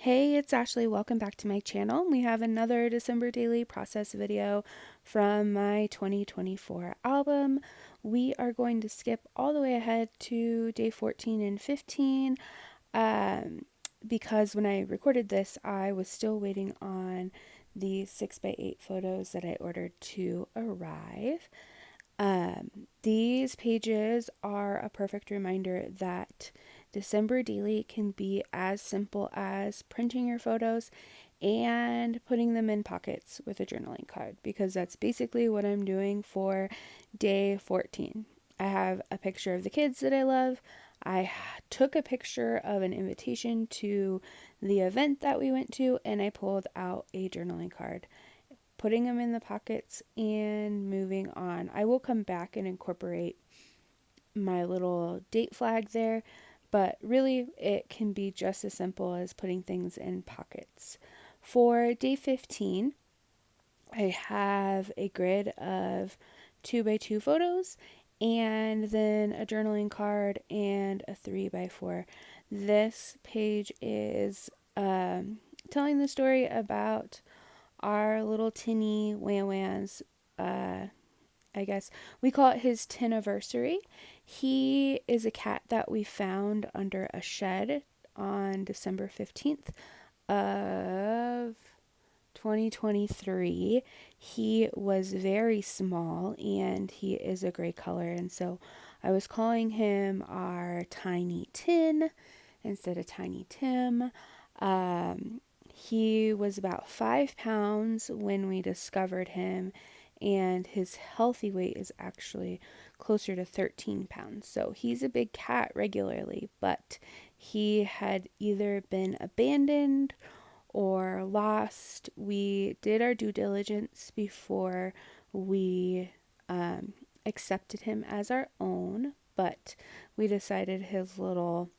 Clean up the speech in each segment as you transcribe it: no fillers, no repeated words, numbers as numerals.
Hey, it's Ashley. Welcome back to my channel. We have another December daily process video from my 2024 album. We are going to skip all the way ahead to day 14 and 15 because when I recorded this, I was still waiting on the 6x8 photos that I ordered to arrive. These pages are a perfect reminder that December Daily can be as simple as printing your photos and putting them in pockets with a journaling card, because that's basically what I'm doing for day 14. I have a picture of the kids that I love. I took a picture of an invitation to the event that we went to, and I pulled out a journaling card, putting them in the pockets and moving on. I will come back and incorporate my little date flag there, but really it can be just as simple as putting things in pockets. For day 15, I have a grid of 2x2 photos and then a journaling card and a 3x4. This page is telling the story about our little tinny Wan Wan's, I guess we call it his tinniversary. He is a cat that we found under a shed on December 15th of 2023. He was very small and he is a gray color, and so I was calling him our Tiny Tin instead of Tiny Tim. He was about 5 pounds when we discovered him, and his healthy weight is actually closer to 13 pounds. So he's a big cat regularly, but he had either been abandoned or lost. We did our due diligence before we accepted him as our own, but we decided his little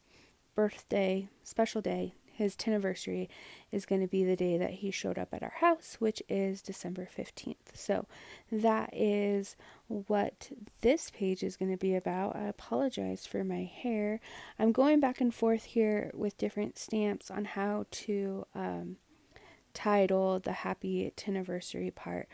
birthday, special day, his anniversary is going to be the day that he showed up at our house, which is December 15th. So that is what this page is going to be about. I apologize for my hair. I'm going back and forth here with different stamps on how to title the happy anniversary part.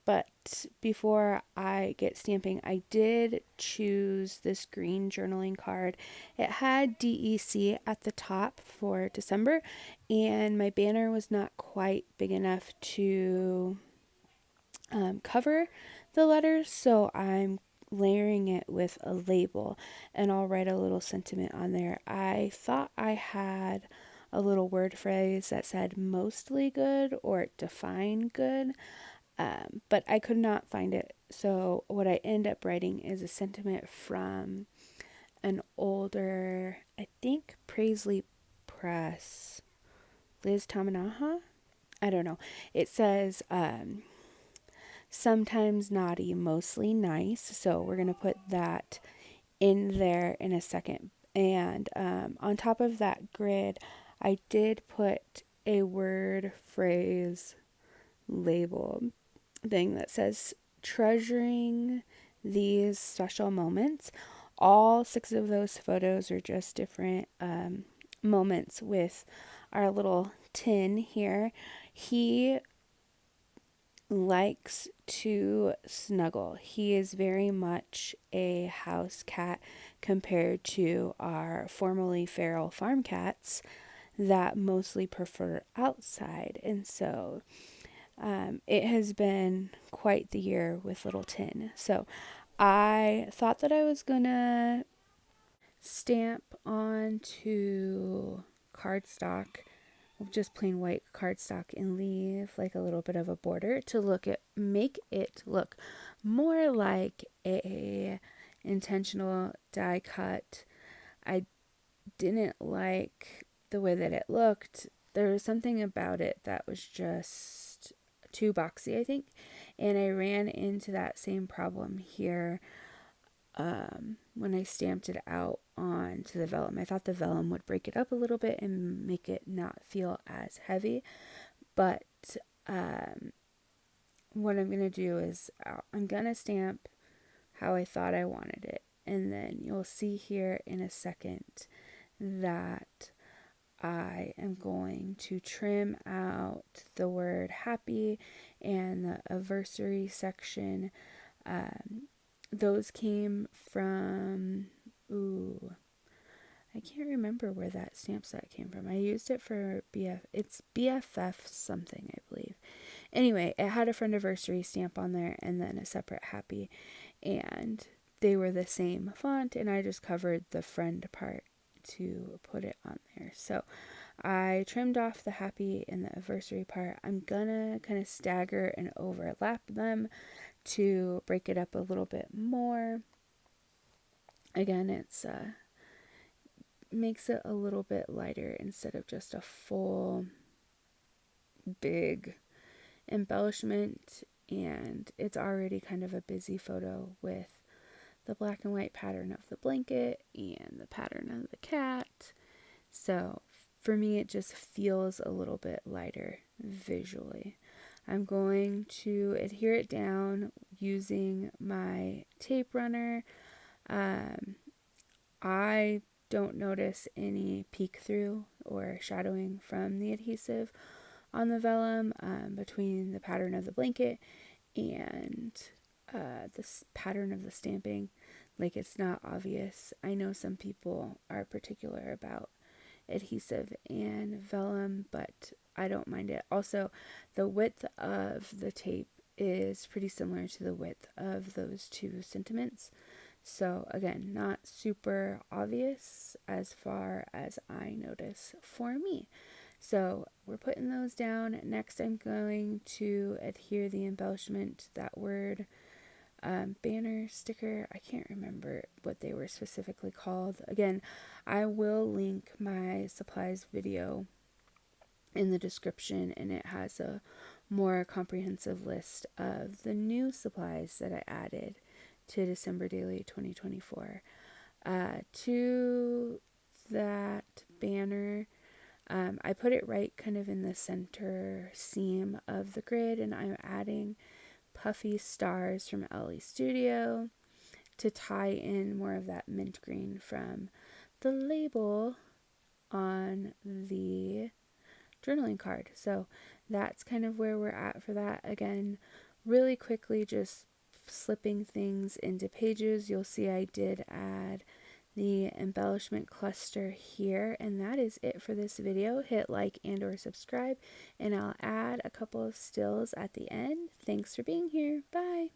But before I get stamping, I did choose this green journaling card. It had DEC at the top for December, and my banner was not quite big enough to cover the letters, so I'm layering it with a label, and I'll write a little sentiment on there. I thought I had a little word phrase that said mostly good or define good, but I could not find it. So what I end up writing is a sentiment from an older, I think, Paisley Press, Liz Tamanaha. I don't know. It says sometimes naughty, mostly nice. So we're gonna put that in there in a second. And on top of that grid, I did put a word phrase label thing that says treasuring these special moments. All 6 of those photos are just different moments with our little tin here. He likes to snuggle. He is very much a house cat compared to our formerly feral farm cats that mostly prefer outside. And so it has been quite the year with Little Tin. So I thought that I was gonna stamp onto cardstock, just plain white cardstock, and leave like a little bit of a border to make it look more like a intentional die cut. I didn't like the way that it looked. There was something about it that was just too boxy, I think, and I ran into that same problem here when I stamped it out onto the vellum. I thought the vellum would break it up a little bit and make it not feel as heavy, but what I'm going to do is I'm going to stamp how I thought I wanted it, and then you'll see here in a second that I am going to trim out the word happy and the anniversary section. Those came from, I can't remember where that stamp set came from. I used it for it's BFF something, I believe. Anyway, it had a friendiversary stamp on there and then a separate happy, and they were the same font, and I just covered the friend part to put it on there. So I trimmed off the happy and the anniversary part. I'm gonna kind of stagger and overlap them to break it up a little bit more. Again, it's makes it a little bit lighter instead of just a full big embellishment, and it's already kind of a busy photo with the black and white pattern of the blanket and the pattern of the cat. So for me, it just feels a little bit lighter visually. I'm going to adhere it down using my tape runner. I don't notice any peek through or shadowing from the adhesive on the vellum between the pattern of the blanket and this pattern of the stamping. Like, it's not obvious. I know some people are particular about adhesive and vellum, but I don't mind it. Also, the width of the tape is pretty similar to the width of those two sentiments. So again, not super obvious as far as I notice for me. So we're putting those down. Next, I'm going to adhere the embellishment, that word, banner, sticker. I can't remember what they were specifically called. Again, I will link my supplies video in the description, and it has a more comprehensive list of the new supplies that I added to December Daily 2024. To that banner, I put it right kind of in the center seam of the grid, and I'm adding puffy stars from Ellie Studio to tie in more of that mint green from the label on the journaling card. So that's kind of where we're at for that. Again, really quickly, just slipping things into pages. You'll see I did add the embellishment cluster here, and that is it for this video. Hit like and or subscribe, and I'll add a couple of stills at the end. Thanks for being here. Bye.